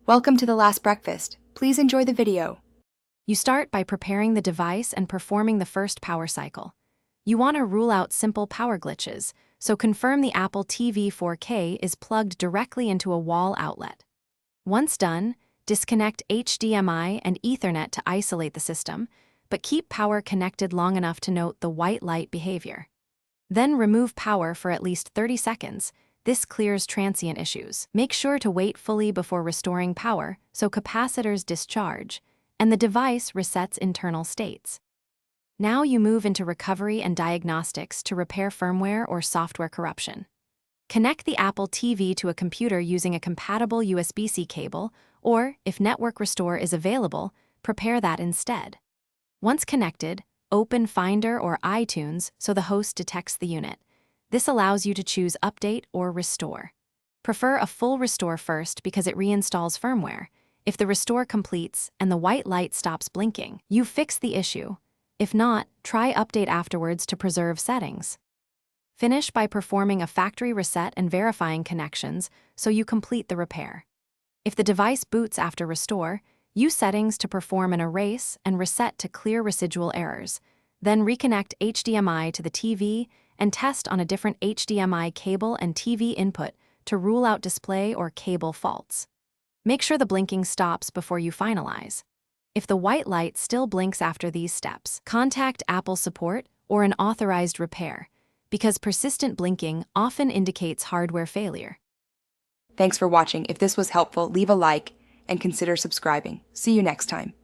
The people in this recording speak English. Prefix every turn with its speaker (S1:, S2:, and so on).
S1: Welcome to The Last Breakfast. Please enjoy the video.
S2: You start by preparing the device and performing the first power cycle. You want to rule out simple power glitches, so confirm the Apple TV 4K is plugged directly into a wall outlet. Once done, disconnect HDMI and Ethernet to isolate the system, but keep power connected long enough to note the white light behavior. Then remove power for at least 30 seconds. This clears transient issues. Make sure to wait fully before restoring power so capacitors discharge, and the device resets internal states. Now you move into recovery and diagnostics to repair firmware or software corruption. Connect the Apple TV to a computer using a compatible USB-C cable, or, if Network Restore is available, prepare that instead. Once connected, open Finder or iTunes so the host detects the unit. This allows you to choose Update or Restore. Prefer a full restore first because it reinstalls firmware. If the restore completes and the white light stops blinking, you've fixed the issue. If not, try Update afterwards to preserve settings. Finish by performing a factory reset and verifying connections so you complete the repair. If the device boots after restore, use settings to perform an erase and reset to clear residual errors. Then reconnect HDMI to the TV and test on a different HDMI cable and TV input to rule out display or cable faults. Make sure the blinking stops before you finalize. If the white light still blinks after these steps, contact Apple support or an authorized repair, because persistent blinking often indicates hardware failure.
S1: Thanks for watching. If this was helpful, leave a like and consider subscribing. See you next time.